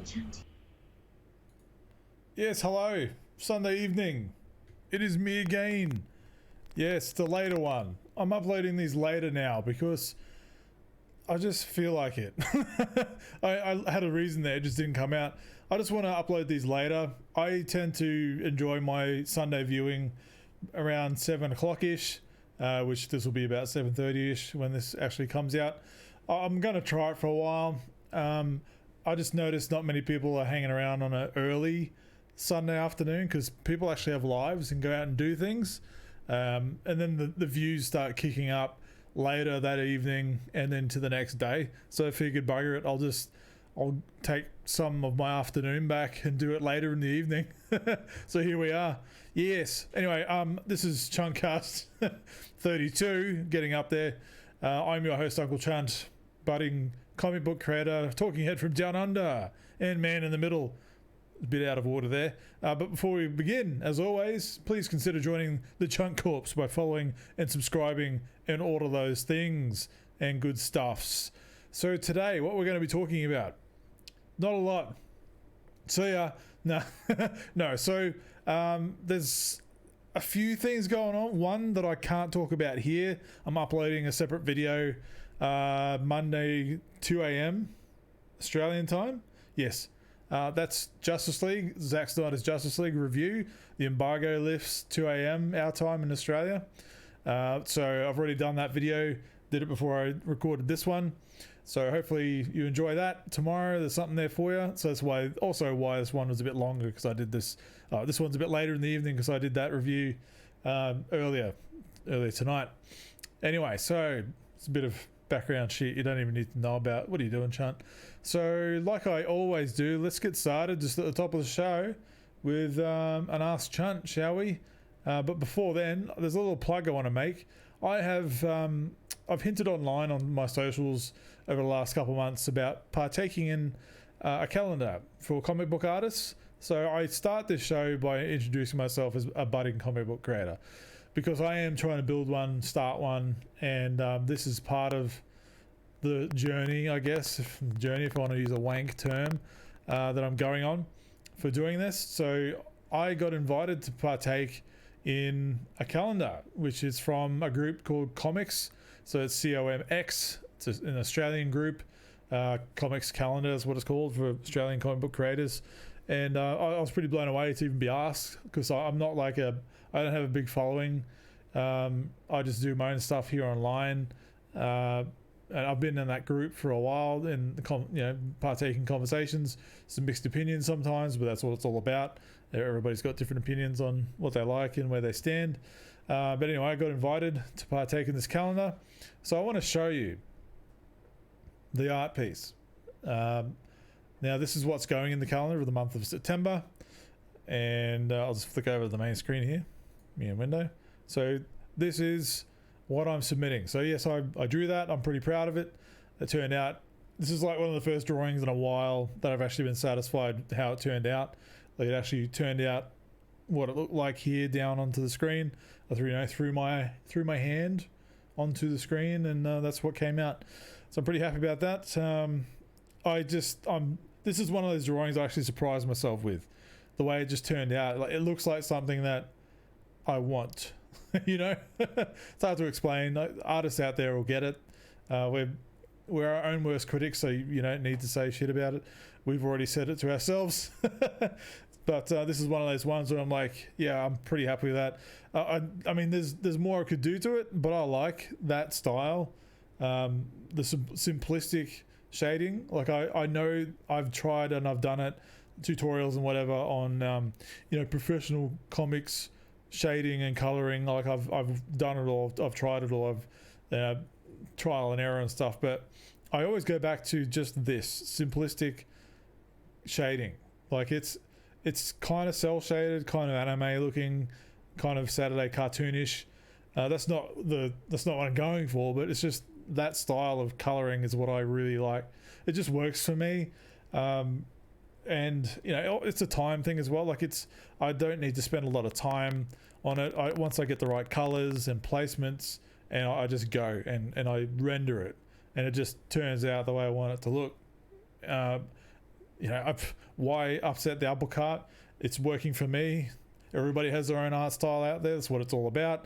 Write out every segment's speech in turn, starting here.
Chunty. Yes, hello. Sunday evening. It is me again. Yes, the later one. I'm uploading these later now because I just feel like it. I had a reason there, it just didn't come out. I just want to upload these later. I tend to enjoy my Sunday viewing around 7 o'clock ish, which this will be about 7:30 ish when this actually comes out. I'm going to try it for a while. I just noticed not many people are hanging around on an early Sunday afternoon because people actually have lives and go out and do things. And then the views start kicking up later that evening and then to the next day. So I figured, bugger it, I'll take some of my afternoon back and do it later in the evening. So here we are. Yes. Anyway, this is CHUNTCAST 32, getting up there. I'm your host, Uncle Chunt, budding comic book creator, talking head from down under, and man in the middle. A bit out of order there. But before we begin, as always, please consider joining the Chunt Corps by following and subscribing and all of those things and good stuffs. So today, what we're going to be talking about, not a lot. So yeah, no. So there's a few things going on. One that I can't talk about here. I'm uploading a separate video Monday 2 a.m. Australian time. Yes. That's Justice League, Zack Snyder's Justice League review. The embargo lifts 2 a.m. our time in Australia. So I've already done that video, did it before I recorded this one. So hopefully you enjoy that. Tomorrow there's something there for you. So that's why this one was a bit longer, because I did this. This one's a bit later in the evening because I did that review earlier tonight. Anyway, so it's a bit of background shit you don't even need to know about. What are you doing, Chunt? So like I always do, let's get started just at the top of the show with an Ask Chunt, shall we? But before then, there's a little plug I want to make. I've hinted online on my socials over the last couple of months about partaking in a calendar for comic book artists. So I start this show by introducing myself as a budding comic book creator, because I am trying to build one, start one, and this is part of the journey, I guess, if I want to use a wank term, that I'm going on for doing this. So I got invited to partake in a calendar, which is from a group called ComX. So it's COMX. It's an Australian group. ComX calendar is what it's called for Australian comic book creators. And I was pretty blown away to even be asked, because I'm not like I don't have a big following. I just do my own stuff here online. And I've been in that group for a while and partaking conversations, some mixed opinions sometimes, but that's what it's all about. Everybody's got different opinions on what they like and where they stand. But anyway, I got invited to partake in this calendar. So I want to show you the art piece. Now this is what's going in the calendar for the month of September. And I'll just flick over to the main screen here, main window. So this is what I'm submitting. So yes, I drew that. I'm pretty proud of it. It turned out, this is like one of the first drawings in a while that I've actually been satisfied how it turned out. Like it actually turned out what it looked like here down onto the screen. I threw my hand onto the screen, and that's what came out. So I'm pretty happy about that. This is one of those drawings I actually surprised myself with the way it just turned out. Like, it looks like something that I want. It's hard to explain. Artists out there will get it. We're our own worst critics, so you don't need to say shit about it. We've already said it to ourselves. But this is one of those ones where I'm like, yeah, I'm pretty happy with that. I mean, there's more I could do to it, but I like that style. The simplistic shading. Like I know I've tried and I've done it, tutorials and whatever on professional comics shading and coloring. Like I've done it all. I've tried it all. I've trial and error and stuff. But I always go back to just this simplistic shading. Like it's kind of cell shaded, kind of anime looking, kind of Saturday cartoonish. That's not what I'm going for, but it's just that style of coloring is what I really like. It just works for me. And it's a time thing as well. Like I don't need to spend a lot of time on it. Once I get the right colors and placements, and I just go and I render it, and it just turns out the way I want it to look. why upset the apple cart? It's working for me. Everybody has their own art style out there. That's what it's all about.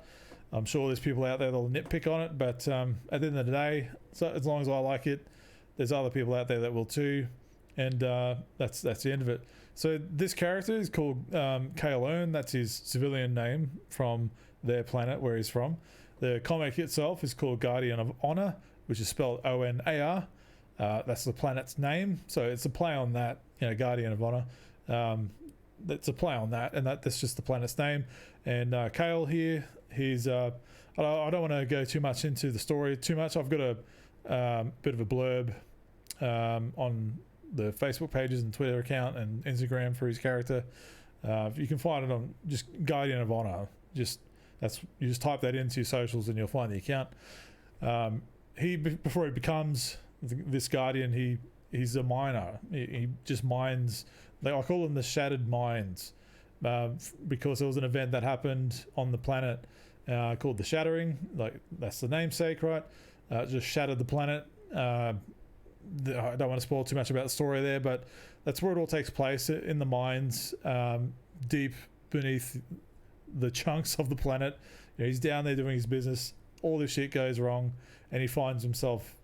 I'm sure there's people out there that'll nitpick on it, but at the end of the day, so as long as I like it, there's other people out there that will too, and that's the end of it. So this character is called Kale. That's his civilian name from their planet where he's from. The comic itself is called Guardian of Honor, which is spelled Onar. That's the planet's name, so it's a play on that. Guardian of Honor. That's a play on that, and that's just the planet's name. And Kale here, he's I don't want to go too much into the story too much. I've got a bit of a blurb on the Facebook pages and Twitter account and Instagram for his character. You can find it on just Guardian of Honor. You just type that into your socials and you'll find the account. Before he becomes this Guardian, he's a miner. He just mines. I call them the shattered mines, because there was an event that happened on the planet called the Shattering. Like, that's the namesake, right? It just shattered the planet. I don't want to spoil too much about the story there, but that's where it all takes place, in the mines, deep beneath the chunks of the planet. He's down there doing his business. All this shit goes wrong, and he finds himself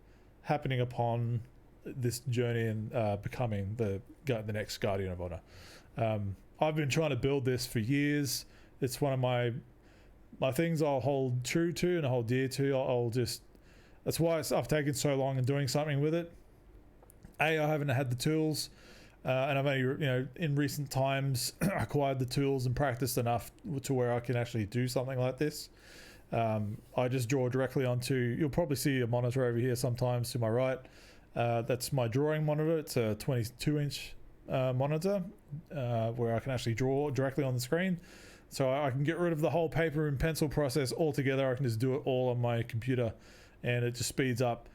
happening upon this journey and becoming the next Guardian of Honor. I've been trying to build this for years. It's one of my things I'll hold true to and I hold dear to. That's why I've taken so long in doing something with it. I haven't had the tools, and I've only, in recent times acquired the tools and practiced enough to where I can actually do something like this. I just draw directly onto, you'll probably see a monitor over here sometimes to my right. That's my drawing monitor. It's a 22-inch monitor where I can actually draw directly on the screen. So I can get rid of the whole paper and pencil process altogether. I can just do it all on my computer, and it just speeds up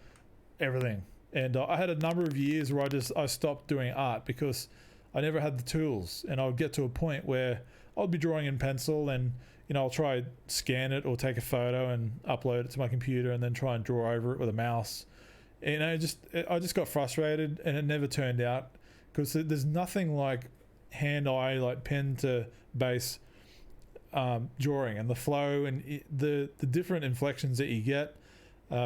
everything. And I had a number of years where I stopped doing art because I never had the tools, and I would get to a point where I'll be drawing in pencil and I'll try scan it or take a photo and upload it to my computer and then try and draw over it with a mouse. And I just got frustrated, and it never turned out, because there's nothing like hand-eye, like pen to base drawing, and the flow and the different inflections that you get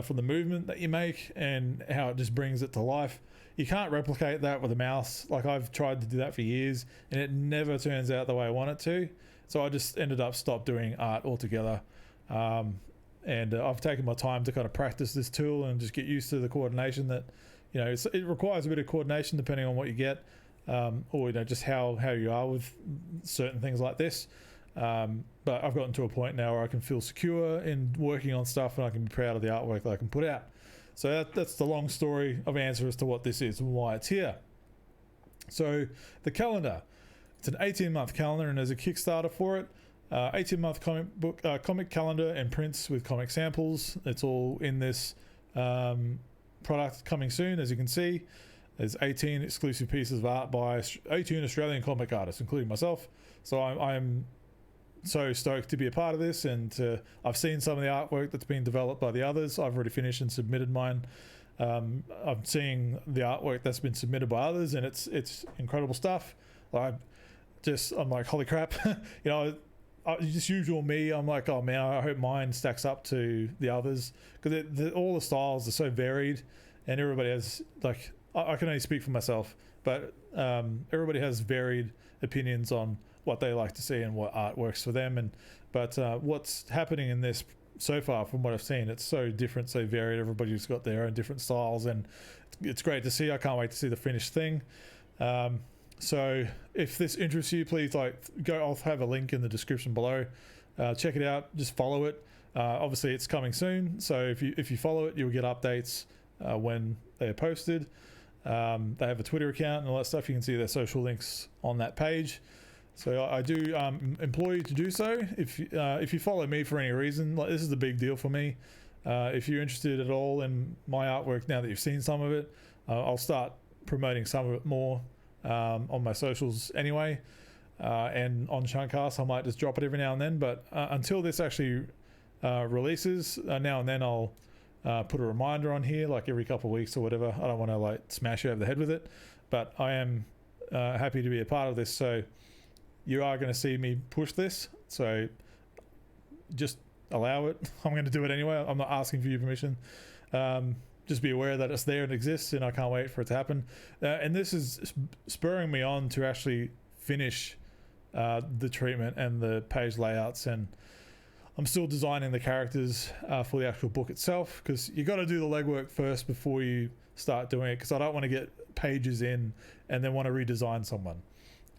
from the movement that you make and how it just brings it to life. You can't replicate that with a mouse. Like, I've tried to do that for years and it never turns out the way I want it to. So I just ended up stopped doing art altogether. And I've taken my time to kind of practice this tool and just get used to the coordination that, it requires a bit of coordination depending on what you get, or just how you are with certain things like this. But I've gotten to a point now where I can feel secure in working on stuff, and I can be proud of the artwork that I can put out. So that's the long story of answer as to what this is and why it's here. So the calendar, it's an 18-month calendar, and there's a Kickstarter for it. 18-month comic calendar and prints with comic samples. It's all in this product coming soon. As you can see, there's 18 exclusive pieces of art by 18 Australian comic artists, including myself. So I'm so stoked to be a part of this, and I've seen some of the artwork that's been developed by the others. I've already finished and submitted mine. I'm seeing the artwork that's been submitted by others, and it's incredible stuff. I'm like, holy crap. Just usual me, I'm like, oh man, I hope mine stacks up to the others, because all the styles are so varied, and everybody has, like, I can only speak for myself, but everybody has varied opinions on what they like to see and what art works for them. But what's happening in this so far, from what I've seen, it's so different, so varied. Everybody's got their own different styles, and it's great to see. I can't wait to see the finished thing. So if this interests you, please go. I'll have a link in the description below. Check it out. Just follow it. Obviously, it's coming soon, so if you follow it, you'll get updates when they're posted. They have a Twitter account and all that stuff. You can see their social links on that page. So I do implore you to do so. If you follow me for any reason, like, this is a big deal for me. If you're interested at all in my artwork, now that you've seen some of it, I'll start promoting some of it more on my socials anyway, and on CHUNTCAST I might just drop it every now and then. But until this actually releases, now and then I'll put a reminder on here, like every couple of weeks or whatever. I don't want to smash you over the head with it, but I am happy to be a part of this. So you are going to see me push this. So just allow it. I'm going to do it anyway. I'm not asking for your permission. Just be aware that it's there and exists, and I can't wait for it to happen. And this is spurring me on to actually finish the treatment and the page layouts, and I'm still designing the characters for the actual book itself, because you got to do the legwork first before you start doing it, because I don't want to get pages in and then want to redesign someone,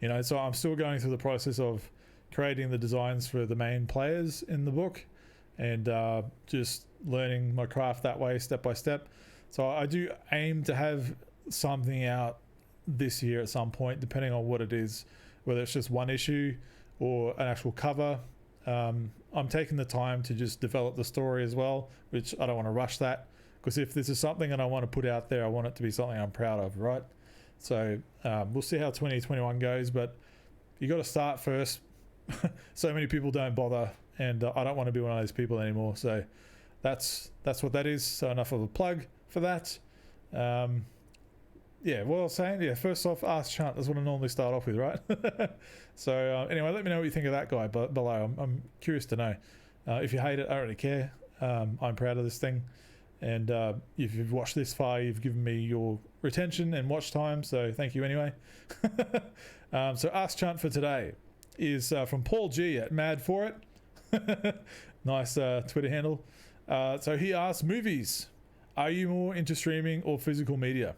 you know. So I'm still going through the process of creating the designs for the main players in the book, and just learning my craft that way, step by step. So I do aim to have something out this year at some point, depending on what it is, whether it's just one issue or an actual cover. I'm taking the time to just develop the story as well, which I don't want to rush that, because if this is something that I want to put out there, I want it to be something I'm proud of, right? So we'll see how 2021 goes, but you got to start first. So many people don't bother, and I don't want to be one of those people anymore. So that's what that is. So enough of a plug for that. Yeah, what I was saying, yeah, first off, ask Chunt. That's what I normally start off with, right? So anyway, let me know what you think of that guy below. I'm curious to know. If you hate it, I don't really care. I'm proud of this thing, and if you've watched this far, you've given me your retention and watch time, so thank you anyway. So ask Chunt for today is from Paul G at Mad For It. Nice Twitter handle. So he asks, movies, are you more into streaming or physical media?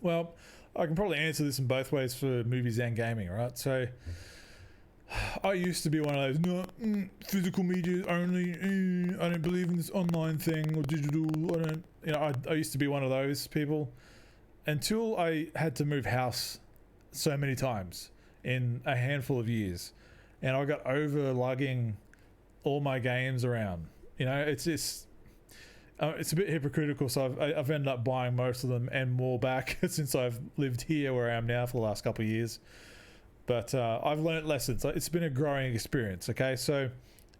Well, I can probably answer this in both ways for movies and gaming, right? So I used to be one of those, no, physical media only, I don't believe in this online thing or digital, I don't, you know, I used to be one of those people until I had to move house so many times in a handful of years, and I got over lugging all my games around. You know, it's just it's a bit hypocritical, so I've ended up buying most of them and more back since I've lived here where I am now for the last couple of years. But I've learned lessons. It's been a growing experience, okay? So,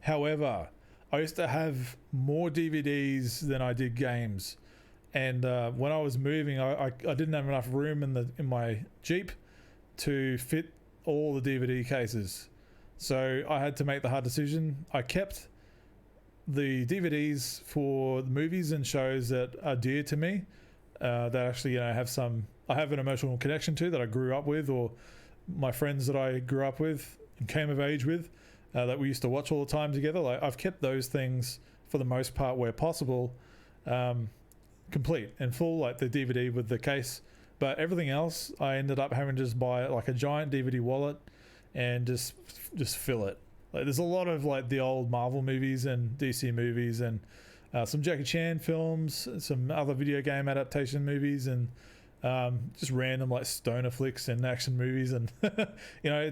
however, I used to have more DVDs than I did games, and when I was moving, I didn't have enough room in my Jeep to fit all the DVD cases. So I had to make the hard decision. I kept the DVDs for the movies and shows that are dear to me, that actually, you know, I have an emotional connection to, that I grew up with, or my friends that I grew up with and came of age with, that we used to watch all the time together. Like, I've kept those things for the most part where possible, complete and full, like the DVD with the case. But everything else, I ended up having to just buy like a giant DVD wallet and just fill it. Like, there's a lot of like the old Marvel movies and DC movies, and some Jackie Chan films, some other video game adaptation movies, and just random like stoner flicks and action movies, and you know,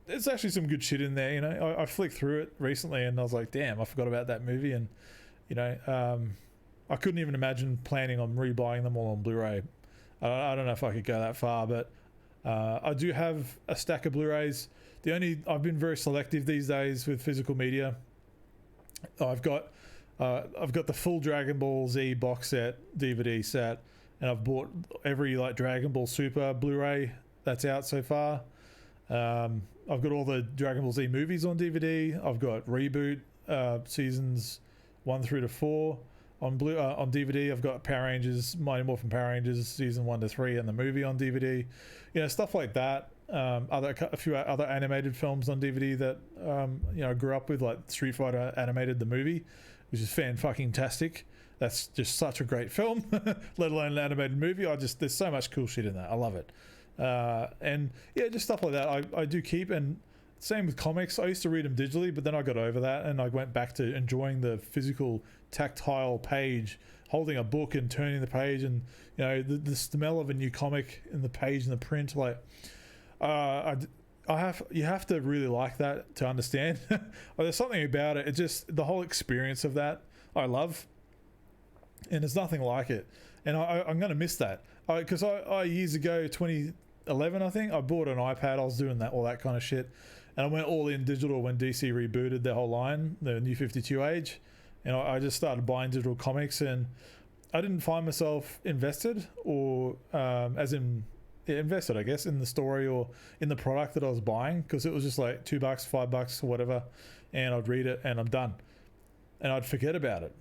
it's actually some good shit in there. You know, I flicked through it recently and I was like, damn, I forgot about that movie. And you know, I couldn't even imagine planning on rebuying them all on Blu-ray. I don't know if I could go that far, but I do have a stack of Blu-rays. I've been very selective these days with physical media. I've got the full Dragon Ball Z box set DVD set, and I've bought every like Dragon Ball Super Blu-ray that's out so far. I've got all the Dragon Ball Z movies on DVD. I've got Reboot seasons 1 through to 4 on DVD. I've got Power Rangers, Mighty Morphin Power Rangers season 1 to 3 and the movie on DVD. You know, stuff like that. A few other animated films on DVD that you know, I grew up with, like Street Fighter animated, the movie, which is fan-fucking-tastic. That's just such a great film, let alone an animated movie. There's so much cool shit in that. I love it. And yeah, just stuff like that I do keep. And same with comics. I used to read them digitally, but then I got over that and I went back to enjoying the physical tactile page, holding a book and turning the page, and you know, the smell of a new comic in the page and the print. Like, you have to really like that to understand. There's something about it. It just, the whole experience of that I love, and there's nothing like it. And I'm going to miss that, because I years ago, 2011 I think, I bought an iPad. I was doing all that kind of shit, and I went all in digital when DC rebooted their whole line, the New 52 age, and I just started buying digital comics, and I didn't find myself invested, or as in invested, I guess, in the story or in the product that I was buying, because it was just like $2, $5 or whatever, and I'd read it and I'm done, and I'd forget about it.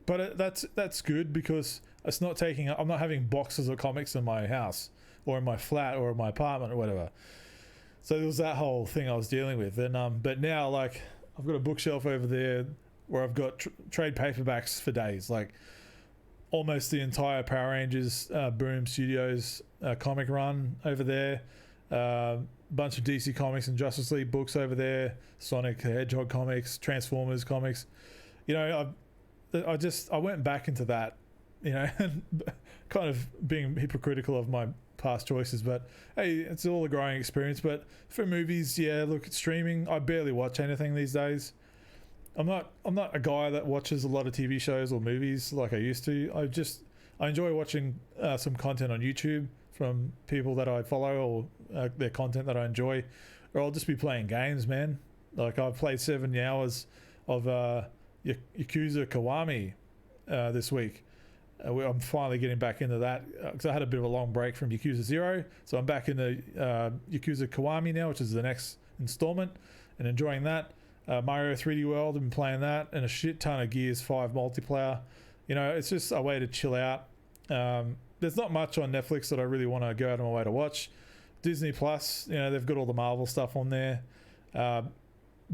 But that's good, because it's not taking. I'm not having boxes of comics in my house or in my flat or in my apartment or whatever. So there was that whole thing I was dealing with, and but now, like, I've got a bookshelf over there where I've got trade paperbacks for days, like almost the entire Power Rangers Boom Studios comic run over there, bunch of DC Comics and Justice League books over there, Sonic the Hedgehog comics, Transformers comics. You know, I went back into that, you know, and kind of being hypocritical of my past choices, but hey, it's all a growing experience. But for movies, yeah, look, it's streaming. I barely watch anything these days. I'm not a guy that watches a lot of TV shows or movies like I used to. I enjoy watching some content on YouTube from people that I follow, or their content that I enjoy, or I'll just be playing games, man. Like, I've played 7 hours of Yakuza Kiwami this week. I'm finally getting back into that, because I had a bit of a long break from Yakuza 0, so I'm back into Yakuza Kiwami now, which is the next installment, and enjoying that. Mario 3D World, I've been playing that, and a shit ton of Gears 5 multiplayer. You know, it's just a way to chill out. There's not much on Netflix that I really want to go out of my way to watch. Disney Plus, you know, they've got all the Marvel stuff on there.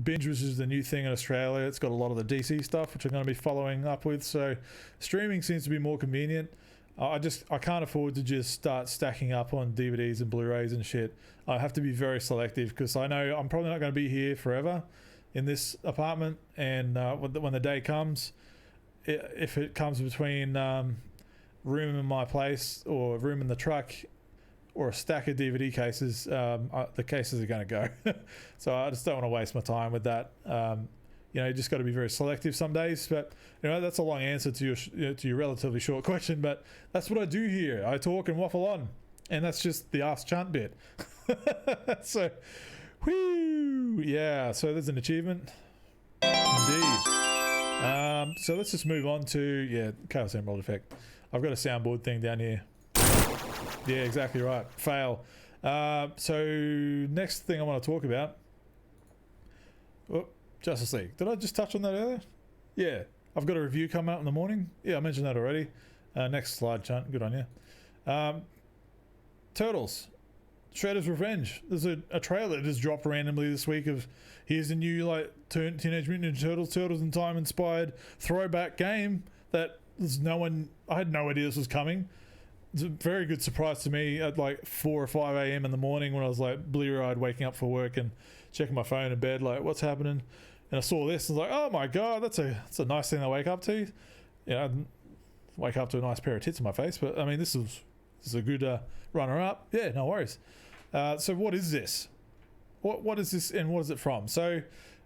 Binge, which is the new thing in Australia, it's got a lot of the DC stuff, which I'm going to be following up with. So streaming seems to be more convenient. I can't afford to just start stacking up on DVDs and Blu-rays and shit. I have to be very selective, because I know I'm probably not going to be here forever in this apartment, and when the day comes, if it comes between room in my place or room in the truck or a stack of DVD cases, the cases are going to go. So I just don't want to waste my time with that. You know, you just got to be very selective some days. But you know, that's a long answer to your relatively short question, but that's what I do here. I talk and waffle on, and that's just the Ask Chunt bit. So whoo, yeah, so there's an achievement indeed. So let's just move on to Chaos Emerald effect. I've got a soundboard thing down here. Yeah, exactly right. Fail. So next thing I want to talk about, Justice League. Did I just touch on that earlier? Yeah, I've got a review coming out in the morning. Yeah, I mentioned that already. Next slide, Chunt. Good on you. Turtles. Shredder's Revenge. There's a trailer that just dropped randomly this week of, here's a new like Teenage Mutant Ninja Turtles in Time inspired throwback game that I had no idea this was coming. It's a very good surprise to me at like 4 or 5 a.m. in the morning, when I was like bleary-eyed waking up for work and checking my phone in bed, like, what's happening? And I saw this and was like, oh my god, that's a nice thing to wake up to. You know, wake up to a nice pair of tits in my face, but I mean, this is a good runner-up. Yeah, no worries. So what is this? What is this, and what is it from? So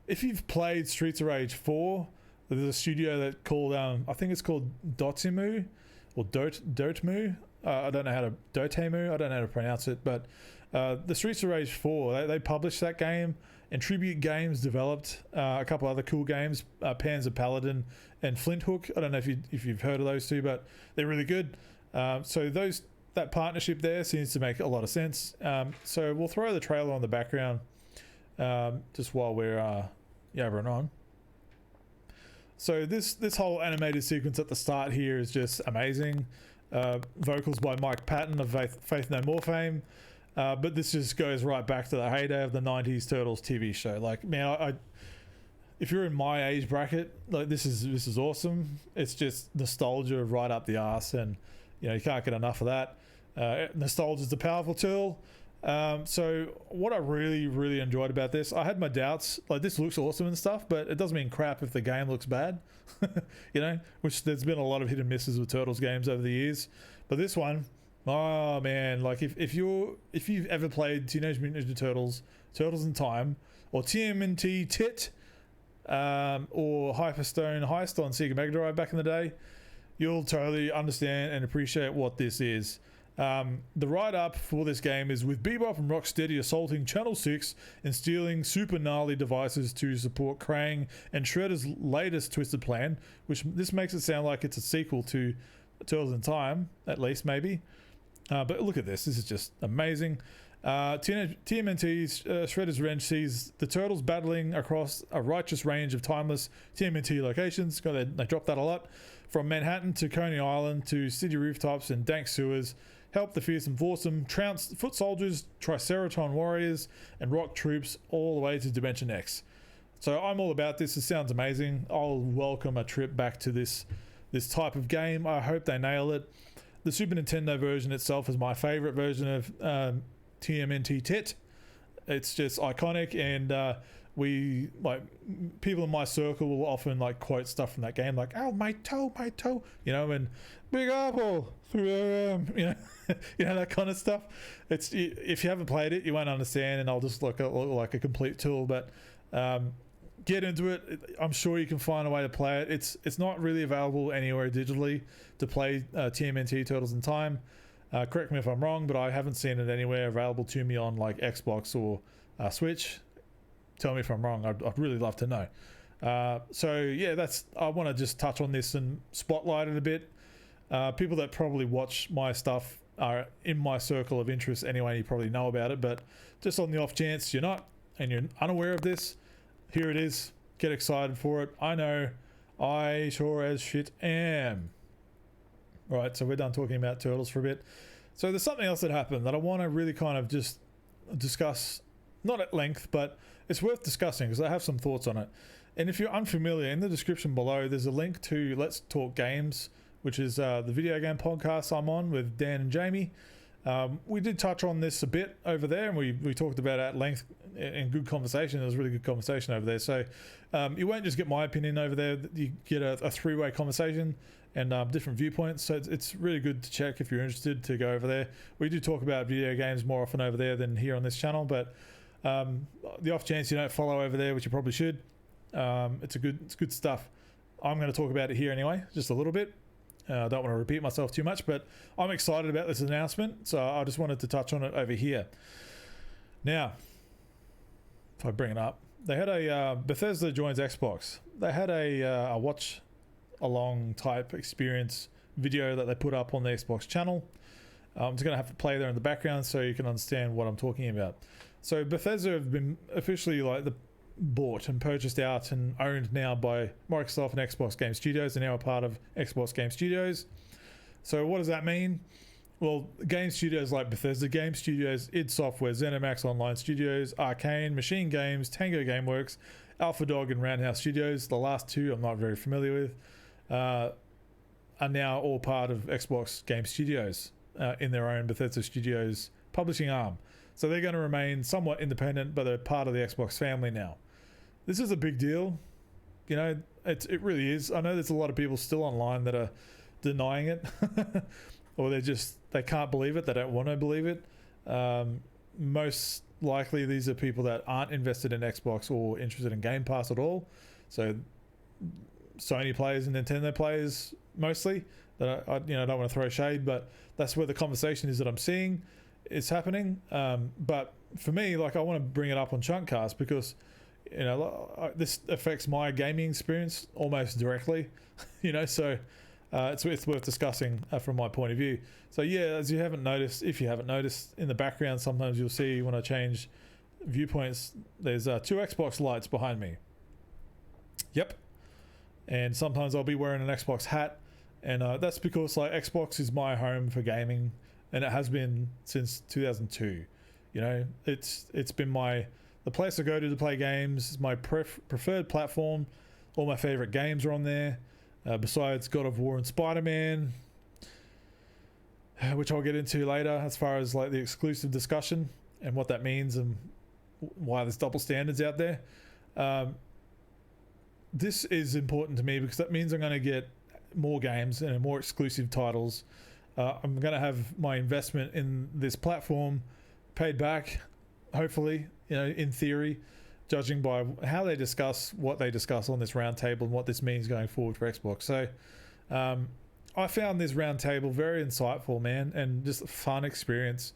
if you've played Streets of Rage 4, there's a studio that called I think it's called Dotemu or Dotemu. I don't know how to pronounce it, but the Streets of Rage 4, they published that game, and Tribute Games developed a couple other cool games, Panzer Paladin and Flint Hook. I don't know if you've heard of those two, but they're really good. So that partnership there seems to make a lot of sense. So we'll throw the trailer on the background just while we're yabbering on. So this whole animated sequence at the start here is just amazing. Vocals by Mike Patton of Faith No More fame. But this just goes right back to the heyday of the 90s Turtles TV show. Like, man, if you're in my age bracket, like, this is awesome. It's just nostalgia right up the arse, and you know, you can't get enough of that. Nostalgia is a powerful tool. So what I really, really enjoyed about this, I had my doubts, like, this looks awesome and stuff, but it doesn't mean crap if the game looks bad. You know, which there's been a lot of hit and misses with Turtles games over the years, but this one, oh man, like, if you've ever played Teenage Mutant Ninja Turtles in Time, or TMNT Tit, or Hyperstone Heist on Sega Mega Drive back in the day, you'll totally understand and appreciate what this is. The write-up for this game is, with Bebop and Rocksteady assaulting Channel 6 and stealing super gnarly devices to support Krang and Shredder's latest twisted plan, which this makes it sound like it's a sequel to Turtles in Time, at least, maybe. But look at this. This is just amazing. TMNT Shredder's Revenge sees the turtles battling across a righteous range of timeless TMNT locations. They drop that a lot. From Manhattan to Coney Island to city rooftops and dank sewers. Help the fearsome foursome, trounce foot soldiers, Triceraton warriors, and rock troops all the way to Dimension X. So I'm all about this. It sounds amazing. I'll welcome a trip back to this type of game. I hope they nail it. The Super Nintendo version itself is my favorite version of TMNT TIT. It's just iconic, and we, like, people in my circle will often like quote stuff from that game, like, oh, my toe, you know, and Big Apple, you know, you know, that kind of stuff. It's, if you haven't played it, you won't understand, and I'll just look like a complete tool. But get into it. I'm sure you can find a way to play it. It's not really available anywhere digitally to play TMNT Turtles in Time. Correct me if I'm wrong, but I haven't seen it anywhere available to me on like Xbox or Switch. Tell me if I'm wrong. I'd really love to know. So yeah, I want to just touch on this and spotlight it a bit. People that probably watch my stuff are in my circle of interest anyway. You probably know about it, but just on the off chance you're not and you're unaware of this, here it is. Get excited for it. I know I sure as shit am. Right, so we're done talking about Turtles for a bit. So there's something else that happened that I want to really kind of just discuss, not at length, but it's worth discussing because I have some thoughts on it. And if you're unfamiliar, in the description below there's a link to Let's Talk Games, which is the video game podcast I'm on with Dan and Jamie. We did touch on this a bit over there, and we talked about it at length in good conversation. It was a really good conversation over there. So you won't just get my opinion over there. You get a three-way conversation and different viewpoints. So it's really good to check if you're interested to go over there. We do talk about video games more often over there than here on this channel, but the off chance you don't follow over there, which you probably should, it's good stuff. I'm going to talk about it here anyway, just a little bit. I don't want to repeat myself too much, but I'm excited about this announcement, so I just wanted to touch on it over here. Now, if I bring it up, they had a Bethesda joins Xbox. They had a watch along type experience video that they put up on the Xbox channel. I'm just going to have to play there in the background so you can understand what I'm talking about. So Bethesda have been officially bought and purchased out and owned now by Microsoft and Xbox Game Studios, and now a part of Xbox Game Studios. So what does that mean? Well, game studios like Bethesda Game Studios, id Software, ZeniMax Online Studios, Arcane, Machine Games, Tango Gameworks, Alpha Dog and Roundhouse Studios, the last two I'm not very familiar with, are now all part of Xbox Game Studios in their own Bethesda Studios publishing arm. So they're going to remain somewhat independent, but they're part of the Xbox family now. This is a big deal. You know, it really is. I know there's a lot of people still online that are denying it or they can't believe it. They don't want to believe it. Most likely these are people that aren't invested in Xbox or interested in Game Pass at all. So Sony players and Nintendo players mostly. That I don't want to throw shade, but that's where the conversation is that I'm seeing it's happening. But for me, I want to bring it up on CHUNTCAST because this affects my gaming experience almost directly, so it's worth discussing from my point of view. So yeah, if you haven't noticed in the background, sometimes you'll see when I change viewpoints, there's two Xbox lights behind me. Yep. And sometimes I'll be wearing an Xbox hat, and that's because Xbox is my home for gaming, and it has been since 2002. It's been the place I go to play games. Is my preferred platform. All my favorite games are on there, besides God of War and Spider-Man, which I'll get into later as far as the exclusive discussion and what that means and why there's double standards out there. This is important to me because that means I'm going to get more games and more exclusive titles. I'm going to have my investment in this platform paid back, hopefully, in theory, judging by how they discuss what they discuss on this roundtable and what this means going forward for Xbox. So I found this roundtable very insightful, man, and just a fun experience.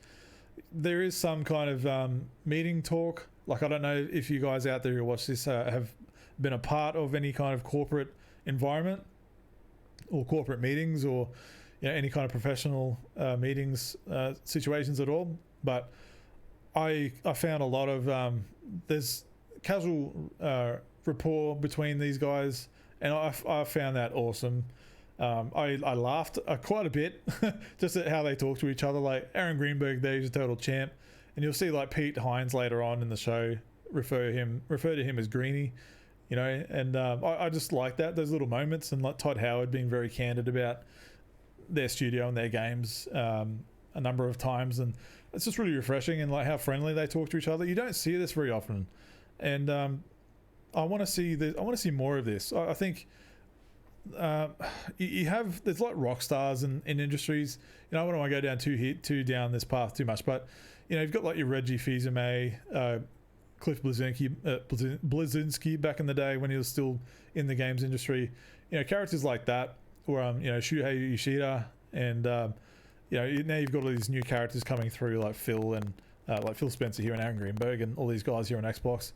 There is some kind of meeting talk. I don't know if you guys out there who watch this have been a part of any kind of corporate environment or corporate meetings, or any kind of professional meetings situations at all. But I found a lot of there's casual rapport between these guys, and I found that awesome. I laughed quite a bit just at how they talk to each other. Like Aaron Greenberg there, he's a total champ, and you'll see like Pete Hines later on in the show refer to him as Greenie, and I just like those little moments, and like Todd Howard being very candid about their studio and their games a number of times, and it's just really refreshing, and like how friendly they talk to each other. You don't see this very often, and I want to see this. I want to see more of this. I think there's like rock stars in industries. I don't want to go down too down this path too much, but you've got like your Reggie Fils-Aimé, Cliff Bleszinski back in the day when he was still in the games industry. Characters like that, or Shuhei Yoshida, and now you've got all these new characters coming through like Phil and like Phil Spencer here and Aaron Greenberg and all these guys here on Xbox.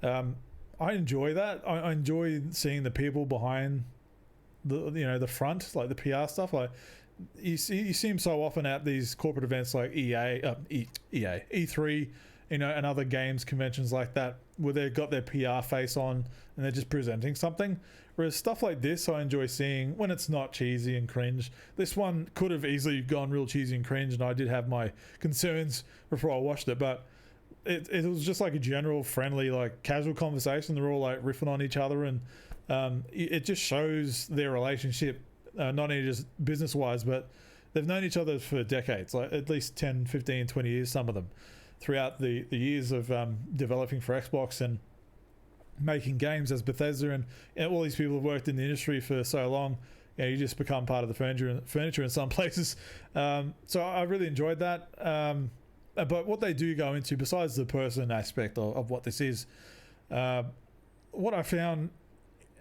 I enjoy that. I enjoy seeing the people behind the front, like the PR stuff. Like you see them so often at these corporate events like E3, and other games conventions like that, where they've got their PR face on and they're just presenting something. Whereas stuff like this, I enjoy seeing when it's not cheesy and cringe. This one could have easily gone real cheesy and cringe, and I did have my concerns before I watched it, but it was just like a general friendly, like casual conversation. They're all like riffing on each other, and it just shows their relationship, not only just business wise, but they've known each other for decades, like at least 10, 15, 20 years, some of them, throughout the years of developing for Xbox and making games as Bethesda, and all these people have worked in the industry for so long. You just become part of the furniture in some places. So I really enjoyed that. But what they do go into, besides the person aspect of what this is, what I found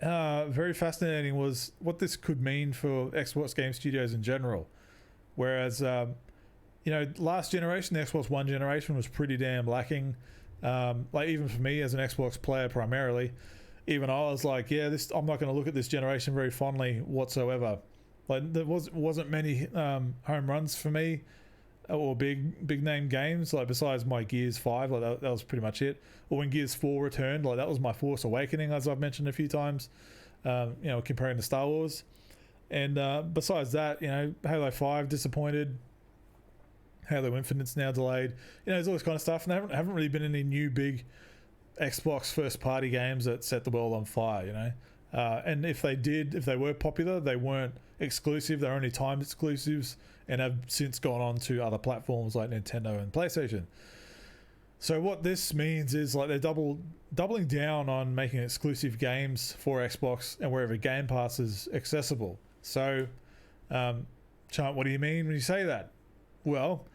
very fascinating was what this could mean for Xbox game studios in general. Whereas, last generation, the Xbox One generation was pretty damn lacking. Like even for me as an Xbox player primarily, even I was like, I'm not going to look at this generation very fondly whatsoever. Like there wasn't many home runs for me, or big name games, like besides my Gears 5, like that was pretty much it. Or when Gears 4 returned, like that was my Force Awakening, as I've mentioned a few times, comparing to Star Wars. And besides that, Halo 5 disappointed, Halo Infinite's now delayed, there's all this kind of stuff, and there haven't really been any new big Xbox first party games that set the world on fire, and if they were popular, they weren't exclusive. They're only timed exclusives and have since gone on to other platforms like Nintendo and PlayStation. So what this means is like they're doubling down on making exclusive games for Xbox and wherever Game Pass is accessible. So Chunt, what do you mean when you say that? Well,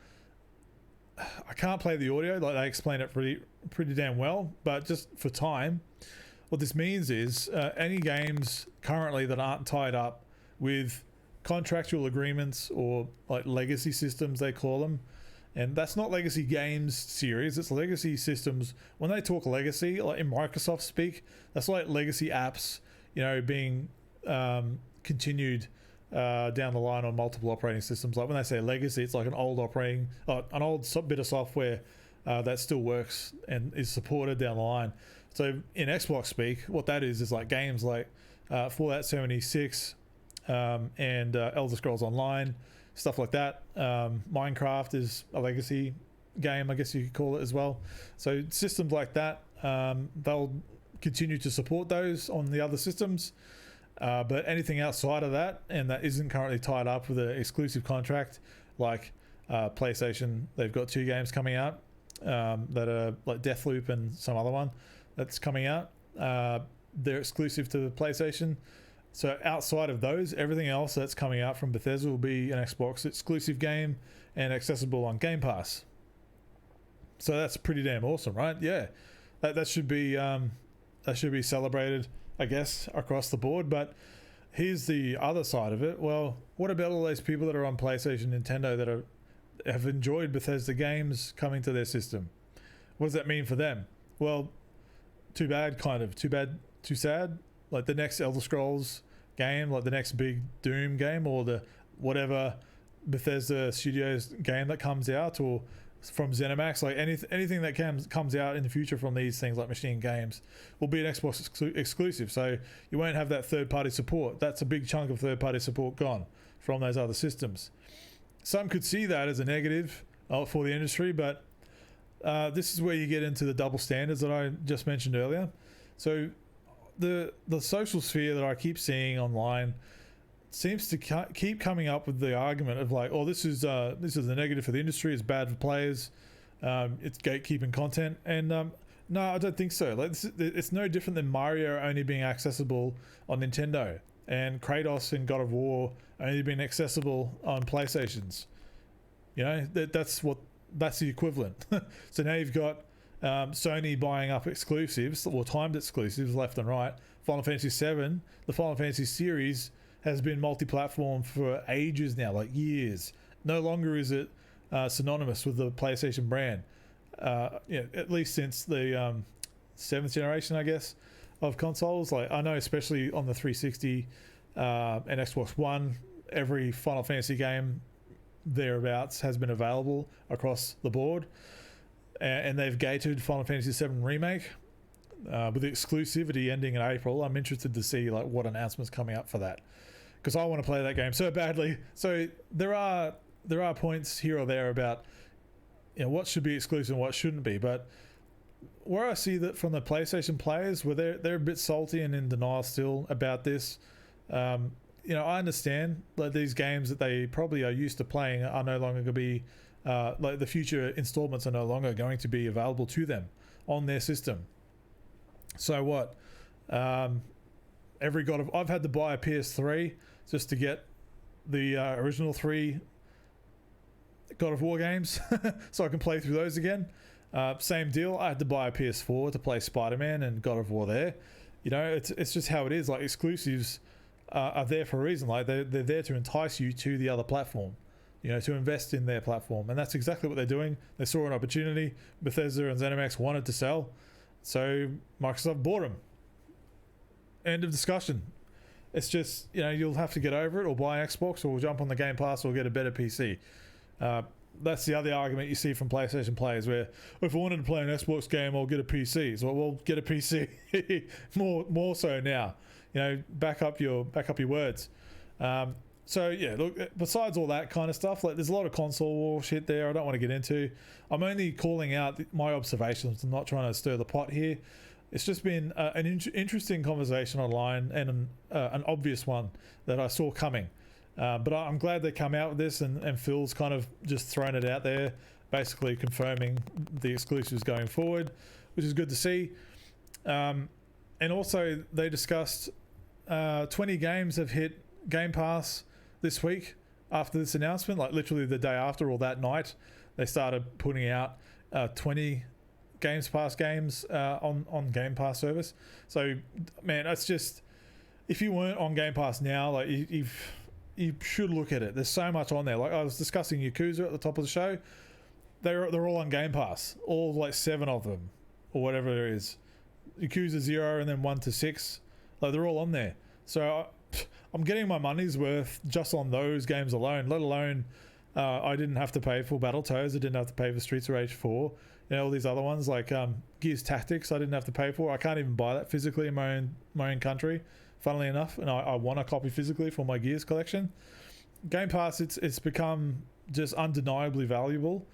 I can't play the audio, like they explain it pretty damn well, but just for time, what this means is any games currently that aren't tied up with contractual agreements or like legacy systems, they call them, and that's not legacy games series, it's legacy systems. When they talk legacy, like in Microsoft speak, that's like legacy apps, being continued down the line on multiple operating systems. Like when they say legacy, it's like an old bit of software that still works and is supported down the line. So in Xbox speak, what that is like games like Fallout 76 and Elder Scrolls Online, stuff like that. Minecraft is a legacy game, I guess you could call it as well. So systems like that, they'll continue to support those on the other systems. But anything outside of that, and that isn't currently tied up with an exclusive contract, like PlayStation, they've got 2 games coming out that are like Deathloop and some other one that's coming out. They're exclusive to PlayStation. So outside of those, everything else that's coming out from Bethesda will be an Xbox exclusive game and accessible on Game Pass. So that's pretty damn awesome, right? Yeah, that should be celebrated, I guess, across the board. But here's the other side of it. Well, what about all those people that are on PlayStation, Nintendo that have enjoyed Bethesda games coming to their system? What does that mean for them? Well, too bad, kind of. Too bad, too sad. Like the next Elder Scrolls game, like the next big Doom game, or the whatever Bethesda Studios game that comes out, or from ZeniMax, like anything that comes out in the future from these things like Machine Games will be an Xbox exclusive. So you won't have that third-party support. That's a big chunk of third-party support gone from those other systems. Some could see that as a negative for the industry, but this is where you get into the double standards that I just mentioned earlier. So the social sphere that I keep seeing online seems to keep coming up with the argument of like, oh, this is a negative for the industry, it's bad for players, it's gatekeeping content, and no, I don't think so. Like it's no different than Mario only being accessible on Nintendo, and Kratos and God of War only being accessible on PlayStations. You know, that's the equivalent. So now you've got Sony buying up exclusives, or timed exclusives left and right. Final Fantasy VII, the Final Fantasy series, has been multi-platform for ages now, like years. No longer is it synonymous with the PlayStation brand. At least since the 7th generation, I guess, of consoles. Like I know, especially on the 360 and Xbox One, every Final Fantasy game thereabouts has been available across the board, and they've gated Final Fantasy VII Remake with the exclusivity ending in April. I'm interested to see like what announcements coming up for that, because I want to play that game so badly. So there are points here or there about, you know, what should be exclusive and what shouldn't be. But where I see that from the PlayStation players, where they're a bit salty and in denial still about this. You know, I understand that these games that they probably are used to playing are no longer going to be like the future installments are no longer going to be available to them on their system. So what? I've had to buy a PS3 just to get the original 3 God of War games so I can play through those again. Same deal. I had to buy a PS4 to play Spider-Man and God of War there. You know, it's just how it is. Like exclusives are there for a reason. Like they're there to entice you to the other platform, you know, to invest in their platform. And that's exactly what they're doing. They saw an opportunity. Bethesda and ZeniMax wanted to sell, so Microsoft bought them. End of discussion. It's just, you know, you'll have to get over it, or buy an Xbox, or jump on the Game Pass, or get a better PC. That's the other argument you see from PlayStation players, where if I wanted to play an Xbox game, I'll get a PC. So well, get a PC. more so now. You know, back up your words. So yeah, look, besides all that kind of stuff, like there's a lot of console war shit there I don't want to get into. I'm only calling out my observations. I'm not trying to stir the pot here. It's just been an interesting conversation online, and an obvious one that I saw coming. But I'm glad they come out with this, and Phil's kind of just thrown it out there, basically confirming the exclusives going forward, which is good to see. And also they discussed 20 games have hit Game Pass this week after this announcement, like literally the day after, or that night they started putting out 20 Games Pass games on Game Pass service. So man, that's just, if you weren't on Game Pass now, like you should look at it. There's so much on there. Like I was discussing Yakuza at the top of the show. They're all on Game Pass, all like 7 of them or whatever it is. Yakuza 0 and then 1 to 6, like they're all on there. So I'm getting my money's worth just on those games alone, let alone I didn't have to pay for Battletoads, I didn't have to pay for Streets of Rage 4, you know, all these other ones like Gears Tactics I didn't have to pay for. I can't even buy that physically in my own country, funnily enough, and I want a copy physically for my Gears collection. Game Pass, it's become just undeniably valuable,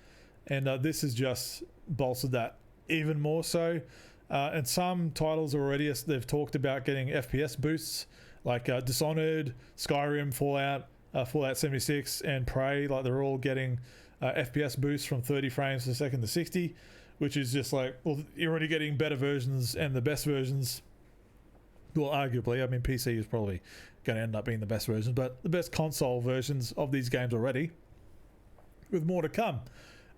and this has just bolstered that even more so. And some titles already, they've talked about getting FPS boosts, like Dishonored, Skyrim, Fallout 76, and Prey. Like they're all getting FPS boosts from 30 frames per second to 60, which is just like, well, you're already getting better versions, and the best versions, well, arguably, I mean, PC is probably going to end up being the best versions, but the best console versions of these games already, with more to come.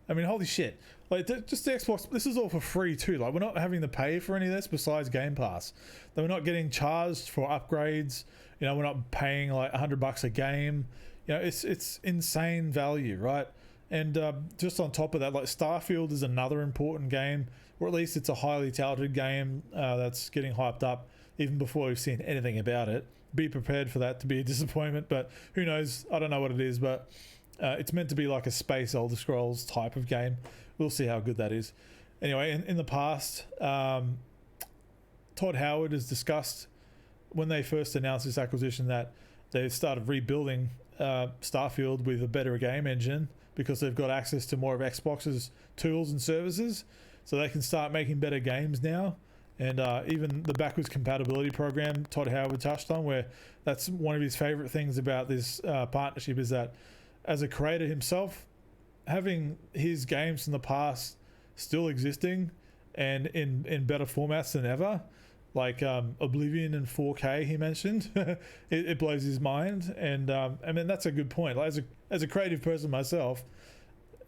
I mean, holy shit. Like, just the Xbox, this is all for free too. Like, we're not having to pay for any of this besides Game Pass. Then we're not getting charged for upgrades. You know, we're not paying like $100 a game. You know, it's insane value, right? And just on top of that, like Starfield is another important game, or at least it's a highly touted game that's getting hyped up even before we've seen anything about it. Be prepared for that to be a disappointment, but who knows? I don't know what it is, but it's meant to be like a space Elder Scrolls type of game. We'll see how good that is. Anyway, in the past, Todd Howard has discussed when they first announced this acquisition that they've started rebuilding Starfield with a better game engine because they've got access to more of Xbox's tools and services, so they can start making better games now. And even the backwards compatibility program Todd Howard touched on, where that's one of his favorite things about this partnership, is that as a creator himself, having his games from the past still existing and in better formats than ever, like Oblivion in 4K he mentioned, it blows his mind. And I mean, that's a good point. Like, as a creative person myself,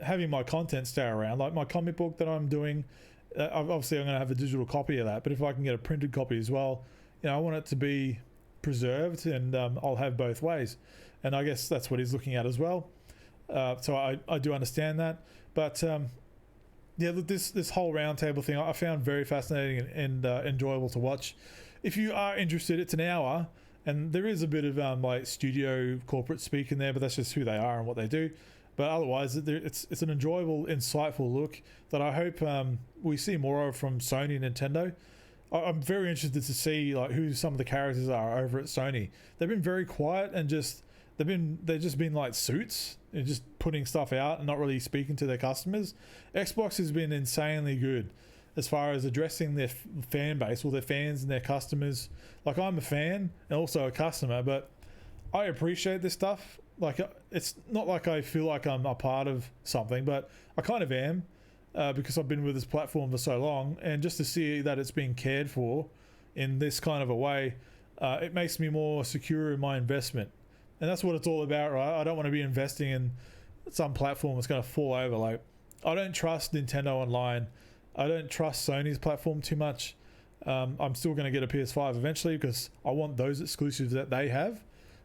having my content stay around, like my comic book that I'm doing, obviously I'm going to have a digital copy of that, but if I can get a printed copy as well, I want it to be preserved, and I'll have both ways. And I guess that's what he's looking at as well. So I do understand that. But yeah, look, this whole roundtable thing I found very fascinating and enjoyable to watch. If you are interested, it's an hour, and there is a bit of like studio corporate speak in there, but that's just who they are and what they do. But otherwise, it's an enjoyable, insightful look that I hope we see more of from Sony and Nintendo. I'm very interested to see like who some of the characters are over at Sony. They've been very quiet and they've just been like suits and just putting stuff out and not really speaking to their customers. Xbox has been insanely good as far as addressing their fan base, or their fans and their customers. Like, I'm a fan and also a customer, but I appreciate this stuff. Like, it's not like I feel like I'm a part of something, but I kind of am, because I've been with this platform for so long, and just to see that it's being cared for in this kind of a way, it makes me more secure in my investment. And that's what it's all about, right? I don't want to be investing in some platform that's going to fall over. Like, I don't trust Nintendo Online. I don't trust Sony's platform too much. I'm still going to get a PS5 eventually because I want those exclusives that they have.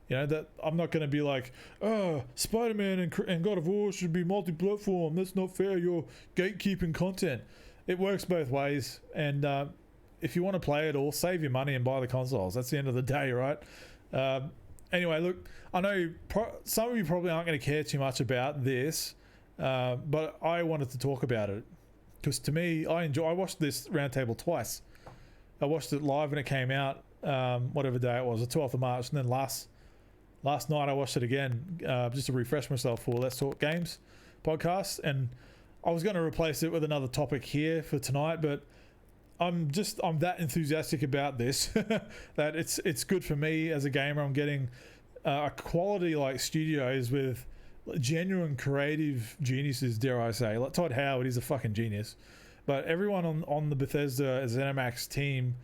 That I'm not going to be like, oh, Spider-Man and God of War should be multi-platform. That's not fair. You're gatekeeping content. It works both ways. And if you want to play it all, save your money and buy the consoles. That's the end of the day, right? Anyway, look, I know some of you probably aren't going to care too much about this, but I wanted to talk about it because, to me, I watched this roundtable twice. I watched it live when it came out, whatever day it was, the 12th of March, and then last night I watched it again, just to refresh myself for Let's Talk Games podcast. And I was going to replace it with another topic here for tonight, but I'm that enthusiastic about this that it's good for me as a gamer. I'm getting a quality like studios with genuine creative geniuses, dare I say. Like Todd Howard, he's a fucking genius. But everyone on the Bethesda ZeniMax team,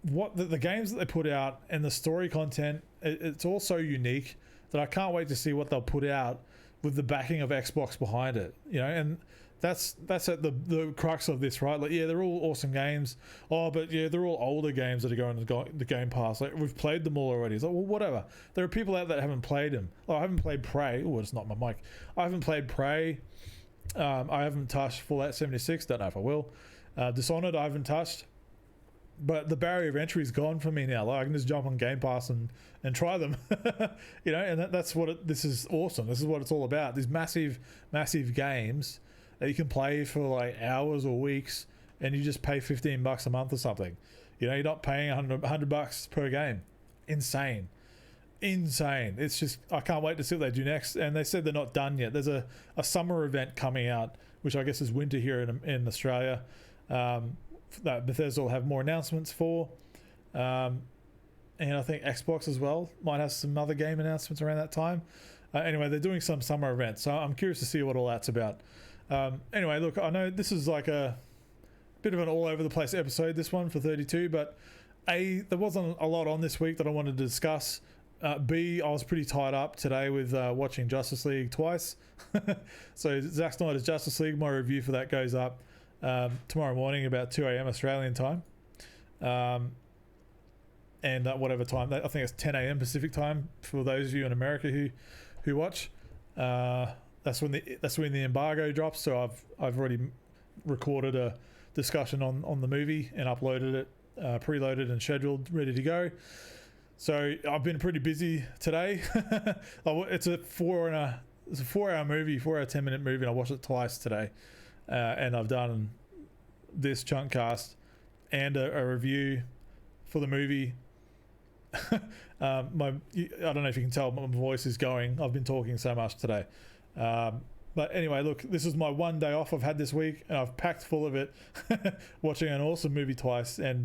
what the games that they put out and the story content, it's all so unique that I can't wait to see what they'll put out with the backing of Xbox behind it. And that's at the crux of this, right? Like, yeah, they're all awesome games. Oh, but yeah, they're all older games that are going to the Game Pass. Like, we've played them all already. It's like, well, whatever. There are people out there that haven't played them. Oh, I haven't played Prey. Oh, it's not my mic. I haven't played Prey. I haven't touched Fallout 76. Don't know if I will. Dishonored, I haven't touched. But the barrier of entry is gone for me now. Like, I can just jump on Game Pass and try them. And that's what this is awesome. This is what it's all about. These massive games that you can play for like hours or weeks, and you just pay $15 a month or something. You're not paying $100 per game. Insane. It's just, I can't wait to see what they do next. And they said they're not done yet. There's a summer event coming out, which I guess is winter here in Australia, that Bethesda will have more announcements for. And I think Xbox as well might have some other game announcements around that time. Anyway, they're doing some summer events, so I'm curious to see what all that's about. Anyway, look, I know this is like a bit of an all over the place episode, this one for 32, but there wasn't a lot on this week that I wanted to discuss. B, I was pretty tied up today with watching Justice League twice. So Zack Snyder's Justice League, my review for that goes up tomorrow morning about 2 a.m. Australian time. And whatever time, I think it's 10 a.m. Pacific time for those of you in America who watch. That's when the embargo drops. So I've already recorded a discussion on the movie and uploaded it preloaded and scheduled, ready to go. So I've been pretty busy today. It's a 4-hour movie, 4-hour 10-minute movie, and I watched it twice today. And I've done this CHUNTCAST and a review for the movie. I don't know if you can tell, my voice is going. I've been talking so much today. But anyway, look, this is my one day off I've had this week, and I've packed full of it, watching an awesome movie twice, and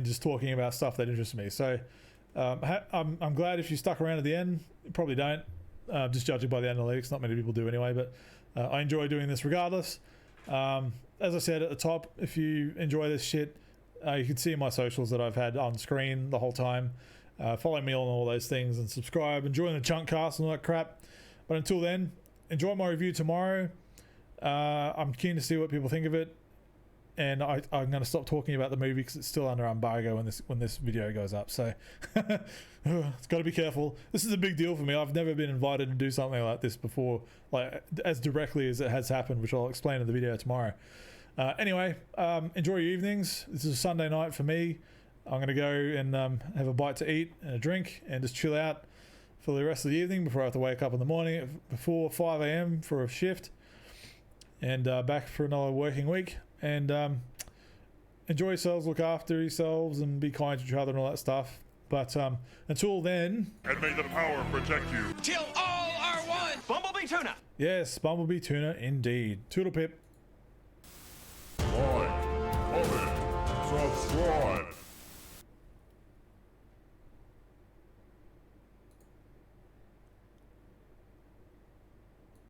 just talking about stuff that interests me. So I'm glad if you stuck around at the end. You probably don't, just judging by the analytics. Not many people do anyway, but I enjoy doing this regardless. As I said at the top, if you enjoy this shit, you can see my socials that I've had on screen the whole time. Follow me on all those things and subscribe and join the CHUNTCAST and all that crap. But until then, enjoy my review tomorrow. I'm keen to see what people think of it, and I'm going to stop talking about the movie because it's still under embargo when this video goes up. So it's got to be careful. This is a big deal for me. I've never been invited to do something like this before, like as directly as it has happened, which I'll explain in the video tomorrow. Anyway, enjoy your evenings. This is a Sunday night for me. I'm going to go and have a bite to eat and a drink and just chill out for the rest of the evening before I have to wake up in the morning before 5 a.m. for a shift, and back for another working week. And enjoy yourselves, look after yourselves, and be kind to each other and all that stuff. But until then, and may the power protect you. Till all are one. Bumblebee tuna. Yes, Bumblebee tuna indeed. Toodle pip. Like, comment, subscribe.